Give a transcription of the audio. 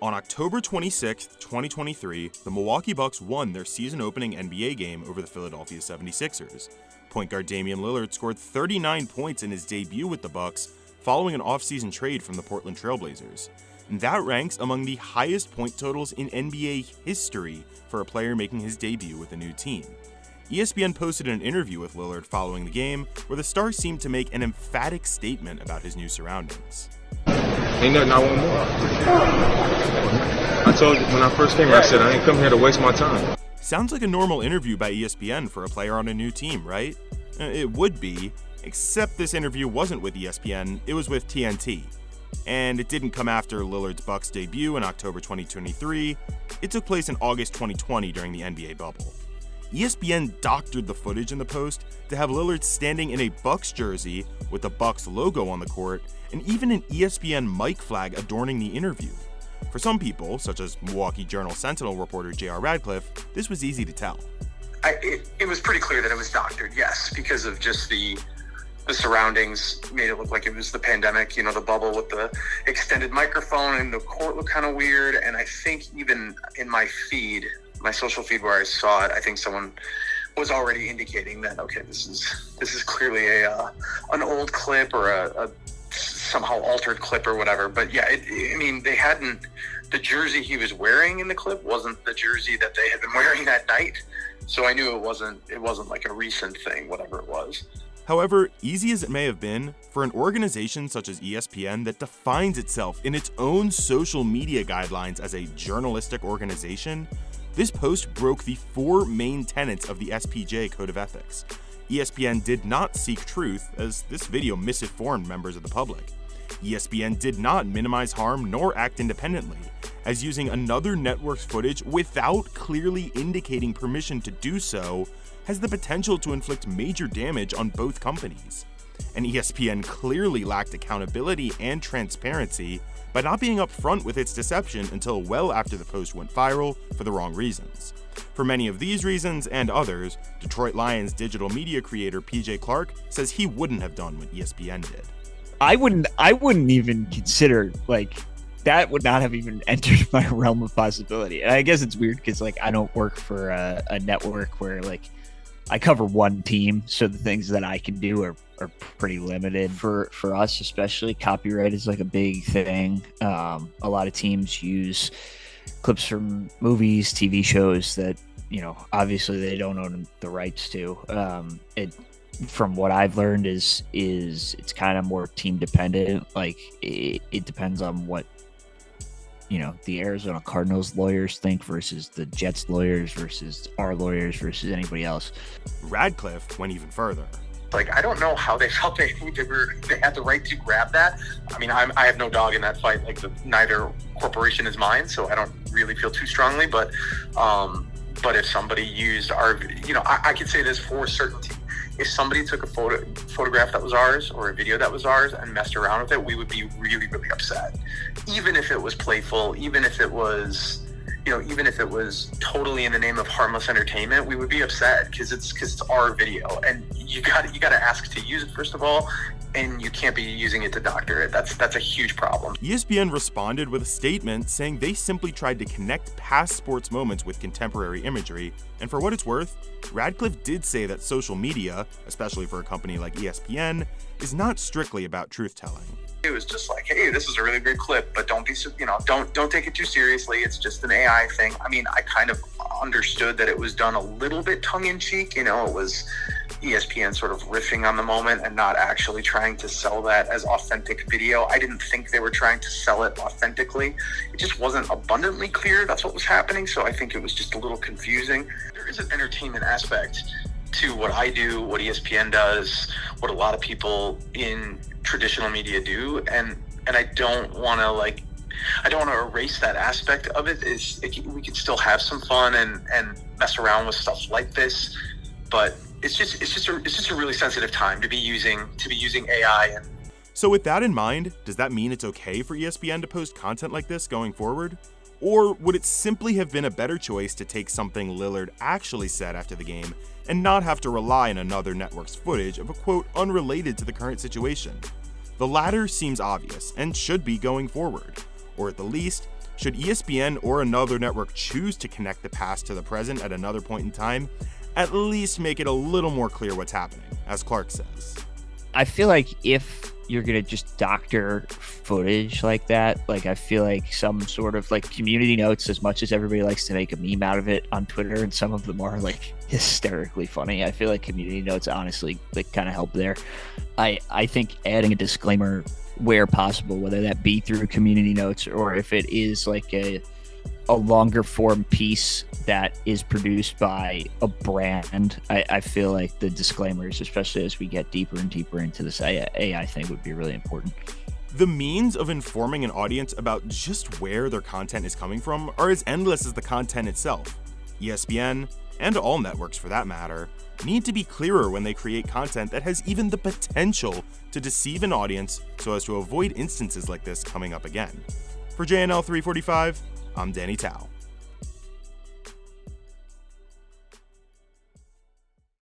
On October 26, 2023, the Milwaukee Bucks won their season-opening NBA game over the Philadelphia 76ers. Point guard Damian Lillard scored 39 points in his debut with the Bucks following an off-season trade from the Portland Trail Blazers. And that ranks among the highest point totals in NBA history for a player making his debut with a new team. ESPN posted an interview with Lillard following the game where the star seemed to make an emphatic statement about his new surroundings. Ain't nothing I want more. I told you when I first came, I said I ain't come here to waste my time. Sounds like a normal interview by ESPN for a player on a new team, right? It would be, except this interview wasn't with ESPN, it was with TNT. And it didn't come after Lillard's Bucks debut in October 2023, it took place in August 2020 during the NBA bubble. ESPN doctored the footage in the post to have Lillard standing in a Bucks jersey with the Bucks logo on the court, and even an ESPN mic flag adorning the interview. For some people, such as Milwaukee Journal-Sentinel reporter J.R. Radcliffe, this was easy to tell. It was pretty clear that it was doctored, yes, because of just the surroundings made it look like it was the pandemic, the bubble with the extended microphone, and the court looked kind of weird. And I think even in my social feed where I saw it, I think someone was already indicating that, okay, this is clearly an old clip or a somehow altered clip or whatever. But yeah, the jersey he was wearing in the clip wasn't the jersey that they had been wearing that night. So I knew it wasn't like a recent thing, whatever it was. However, easy as it may have been, for an organization such as ESPN that defines itself in its own social media guidelines as a journalistic organization, this post broke the 4 main tenets of the SPJ Code of Ethics. ESPN did not seek truth, as this video misinformed members of the public. ESPN did not minimize harm nor act independently, as using another network's footage without clearly indicating permission to do so has the potential to inflict major damage on both companies. And ESPN clearly lacked accountability and transparency by not being upfront with its deception until well after the post went viral for the wrong reasons. For many of these reasons and others, Detroit Lions digital media creator PJ Clark says he wouldn't have done what ESPN did. I wouldn't even consider, that would not have even entered my realm of possibility. And I guess it's weird because I don't work for a network where I cover one team, so the things that I can do are pretty limited. For us especially, copyright is a big thing. A lot of teams use clips from movies, TV shows that obviously they don't own the rights to. From what I've learned is it's kind of more team dependent. It depends on what the Arizona Cardinals lawyers think versus the Jets lawyers versus our lawyers versus anybody else. Radcliffe went even further. I don't know how they felt they had the right to grab that. I have no dog in that fight. Neither corporation is mine, so I don't really feel too strongly. But if somebody used our, I could say this for certainty. If somebody took a photograph that was ours or a video that was ours and messed around with it, we would be really, really upset. Even if it was playful, even if it was totally in the name of harmless entertainment, we would be upset because it's our video, and you got to ask to use it first of all, and you can't be using it to doctor it. That's a huge problem. ESPN responded with a statement saying they simply tried to connect past sports moments with contemporary imagery, and for what it's worth, Radcliffe did say that social media, especially for a company like ESPN, is not strictly about truth-telling. It was just hey, this is a really great clip, but don't take it too seriously. It's just an AI thing. I kind of understood that it was done a little bit tongue-in-cheek. It was ESPN sort of riffing on the moment and not actually trying to sell that as authentic video. I didn't think they were trying to sell it authentically. It just wasn't abundantly clear that's what was happening, so I think it was just a little confusing. There is an entertainment aspect to what I do, what ESPN does, what a lot of people in traditional media do, and I don't want to erase that aspect of it. We can still have some fun and mess around with stuff like this, but it's just a really sensitive time to be using AI. So with that in mind, does that mean it's okay for ESPN to post content like this going forward? Or would it simply have been a better choice to take something Lillard actually said after the game and not have to rely on another network's footage of a quote unrelated to the current situation? The latter seems obvious and should be going forward, or at the least, Should ESPN or another network choose to connect the past to the present at another point in time, at least make it a little more clear what's happening, as Clark says. I feel like if you're going to just doctor footage like that, like I feel like some sort of like community notes, as much as everybody likes to make a meme out of it on Twitter, and some of them are like hysterically funny, I feel like community notes honestly like kind of help there. I think adding a disclaimer where possible, whether that be through community notes or if it is like a longer form piece that is produced by a brand, I feel like the disclaimers, especially as we get deeper and deeper into this AI thing, would be really important. The means of informing an audience about just where their content is coming from are as endless as the content itself. ESPN, and all networks for that matter, need to be clearer when they create content that has even the potential to deceive an audience so as to avoid instances like this coming up again. For JNL345, I'm Danny Tao.